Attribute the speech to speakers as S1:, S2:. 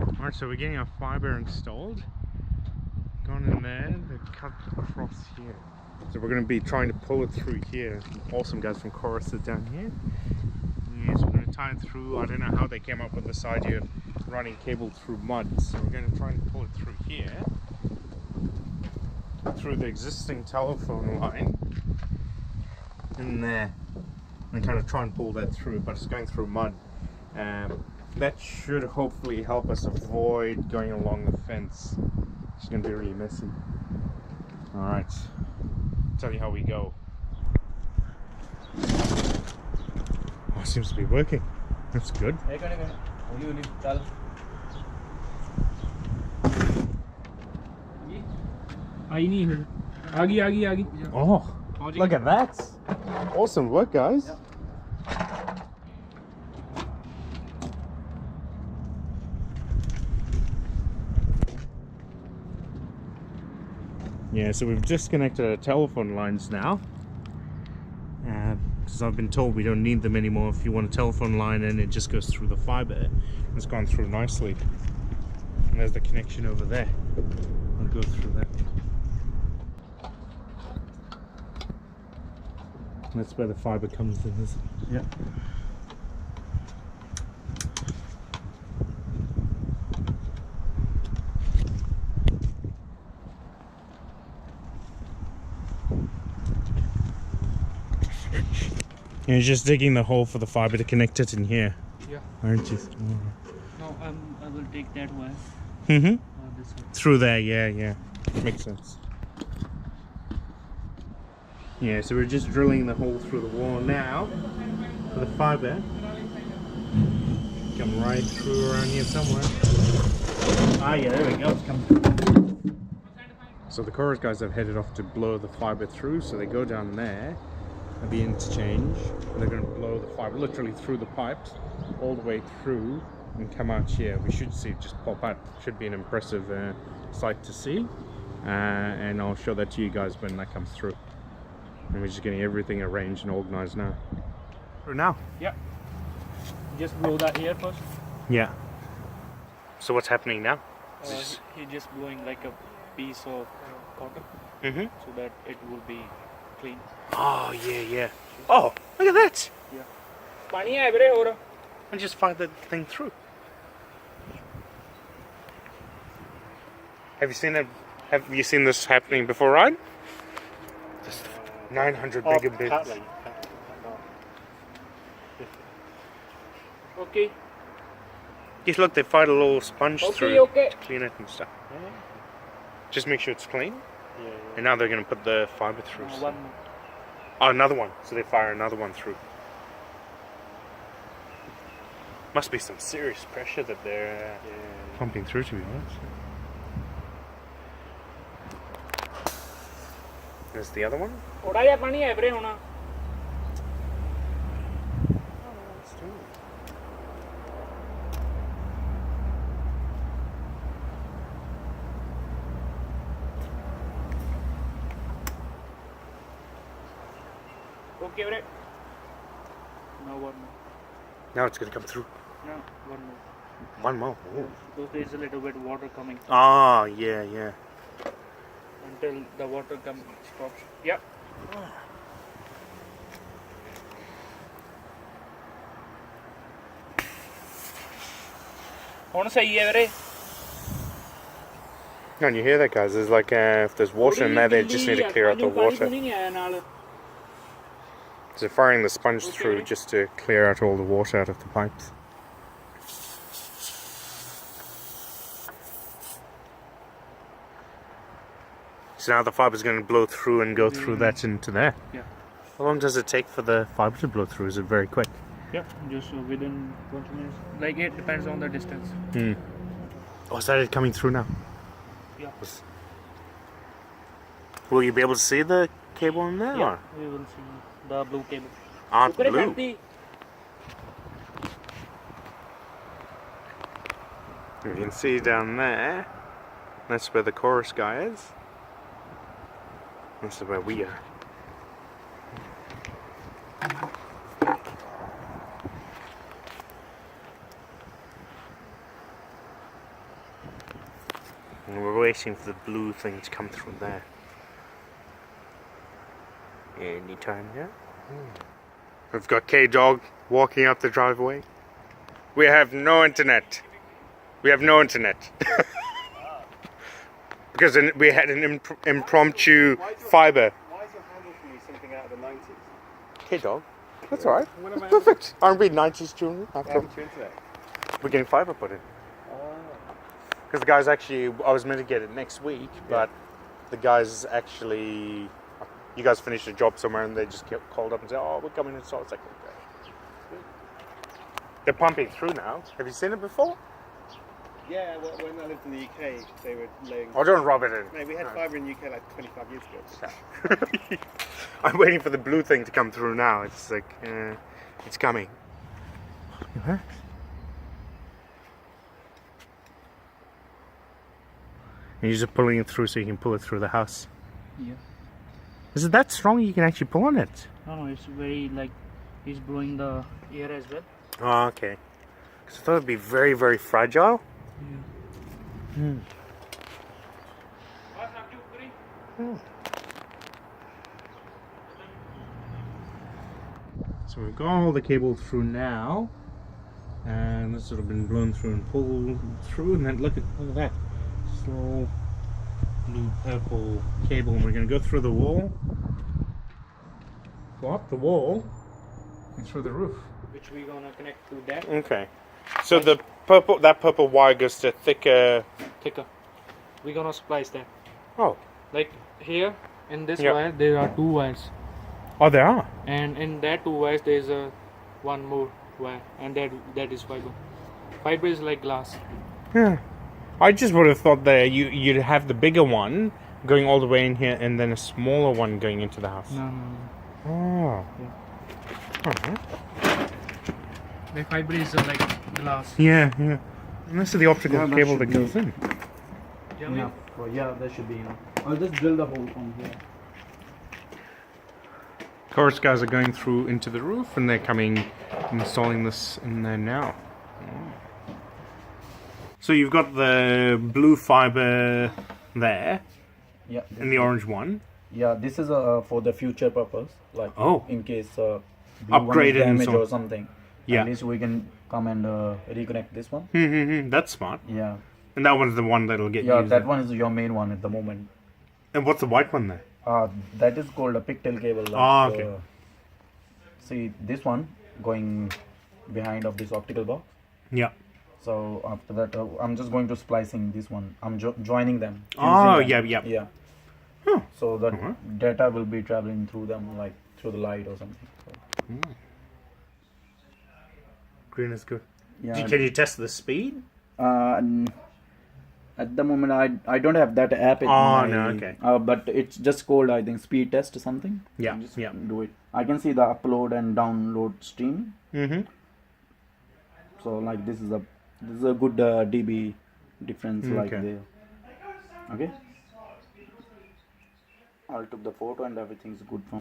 S1: Alright, so we're getting our fibre installed. Gone in there, they've cut across here. So we're going to be trying to pull it through here. Awesome guys from Chorus are down here. Yeah, so we're going to tie it through. I don't know how they came up with this idea of running cable through mud. So we're going to try and pull it through here. Through the existing telephone line. In there. And kind of try and pull that through, but it's going through mud. That should hopefully help us avoid going along the fence. It's going to be really messy. Alright, tell you how we go. Oh, it seems to be working. That's good. Oh, look at that. Awesome work, guys. Yep. Yeah, so we've disconnected our telephone lines now. Because I've been told we don't need them anymore. If you want a telephone line and it just goes through the fibre, it's gone through nicely. And there's the connection over there. I'll go through that. That's where the fibre comes in, isn't it? Yeah. You're just digging the hole for the fibre to connect it in here.
S2: Yeah.
S1: Aren't you?
S2: No, I will take that way.
S1: Mm-hmm.
S2: This way.
S1: Through there, yeah. Makes sense. Yeah, so we're just drilling the hole through the wall now for the fibre. Come right through around here somewhere. Ah, yeah, there we go. It's coming. So the Chorus guys have headed off to blow the fibre through, so they go down there at the interchange, and they're going to blow the fibre literally through the pipes, all the way through, and come out here. We should see it just pop out. Should be an impressive sight to see, and I'll show that to you guys when that comes through. And we're just getting everything arranged and organised now. Through now?
S2: Yeah. Just blow that here first.
S1: Yeah. So what's happening now?
S2: He's just blowing like a piece of cotton, so that it will be clean.
S1: Oh, yeah. Oh, look at that!
S2: Yeah.
S1: And just fire the thing through. Have you seen that? Have you seen this happening before, Ryan? Just 900 megabits.
S2: Okay.
S1: Yes, look, they fired a little sponge through to clean it and stuff. Yeah. Just make sure it's clean. Yeah. And now they're going to put the fibre through. So. Oh, another one. So they fire another one through. Must be some serious pressure that they're pumping through, to be honest. There's the other one.
S2: Okay, right? Now one more.
S1: Now it's going to come through.
S2: No, one more.
S1: One more.
S2: Because there's a little bit of water coming.
S1: Ah, yeah.
S2: Until the water stops. Yeah.
S1: And you hear that, guys? There's like, if there's water in there, they just need to clear out the water. So firing the sponge through just to clear out all the water out of the pipes. So now the fibre is going to blow through and go through that into there.
S2: Yeah.
S1: How long does it take for the fibre to blow through? Is it very quick?
S2: Yeah, just within 20 minutes. Like, it depends on the distance.
S1: Oh, is that it coming through now?
S2: Yeah.
S1: Will you be able to see the cable in there?
S2: Yeah,
S1: or?
S2: we will see the blue cable.
S1: Ah, it's blue. You can see down there, that's where the Chorus guy is. That's where we are. And we're waiting for the blue thing to come through there. Anytime now. We've got K-Dog walking up the driveway. We have no internet. We have no internet. Because we had an impromptu fibre.
S3: Why is your handle for me something out of the 90s?
S1: K-Dog. That's alright. That's perfect. Aren't we 90s children?
S3: After internet.
S1: We're getting fibre put in. Because the guys actually, I was meant to get it next week, but the guys actually, you guys finished a job somewhere and they just called up and said, oh, we're coming in. So it's like, okay. They're pumping through now. Have you seen it before?
S3: Yeah, well, when I lived in the UK, they were laying...
S1: Oh, don't rub it in.
S3: No, we had fibre in the UK like 25 years ago.
S1: I'm waiting for the blue thing to come through now. It's like, it's coming. Look at that. And you're just pulling it through so you can pull it through the house.
S2: Yeah.
S1: Is it that strong you can actually pull on it?
S2: No, it's very like it's blowing the air as well.
S1: Oh, okay. Because I thought it'd be very, very fragile.
S2: Yeah.
S1: So we've got all the cable through now, and this sort of been blown through and pulled through, and then look at that slow blue purple cable, and we're going to go through the wall, go up the wall, and through the roof.
S2: Which we're gonna connect to that.
S1: Okay. So that purple wire goes to thicker.
S2: We're gonna splice that.
S1: Oh.
S2: Like here in this
S1: Yep.
S2: wire there are 2 wires.
S1: Oh, there are.
S2: And in that 2 wires there is a one more wire, and that is fiber. Fiber is like glass.
S1: Yeah. I just would have thought that you'd have the bigger one going all the way in here, and then a smaller one going into the house.
S2: No.
S1: Oh.
S2: Yeah.
S1: Alright.
S2: The fiber is like glass.
S1: Yeah. And this is the optical cable that goes in.
S3: Enough. Well, yeah, that should be enough. I'll just drill the hole from here.
S1: Chorus guys are going through into the roof, and they're coming, installing this in there now. So you've got the blue fiber there,
S3: Yeah.
S1: and the orange one.
S3: Yeah, this is for the future purpose. Like, in case blue
S1: Upgraded
S3: one
S1: and
S3: is
S1: so
S3: damaged
S1: on.
S3: or something.
S1: Yeah.
S3: At least we can come and reconnect this one.
S1: That's smart.
S3: Yeah.
S1: And that one's the one that'll get
S3: Yeah,
S1: used.
S3: that one is your main one at the moment.
S1: And what's the white one there?
S3: That is called a pigtail cable.
S1: Ah, okay.
S3: See this one going behind of this optical box.
S1: Yeah.
S3: So after that, I'm just going to splicing this one. I'm joining them.
S1: Oh,
S3: using them.
S1: yeah.
S3: Yeah.
S1: Huh.
S3: So that data will be traveling through them, like through the light or something. So.
S1: Green is good.
S3: Yeah.
S1: Can you test the speed?
S3: At the moment, I don't have that app.
S1: Okay.
S3: But it's just called, I think, speed test or something.
S1: Yeah.
S3: Just
S1: Yeah.
S3: do it. I can see the upload and download stream. So like this is a good dB difference like
S1: Okay.
S3: there. Okay. I took the photo and everything's good from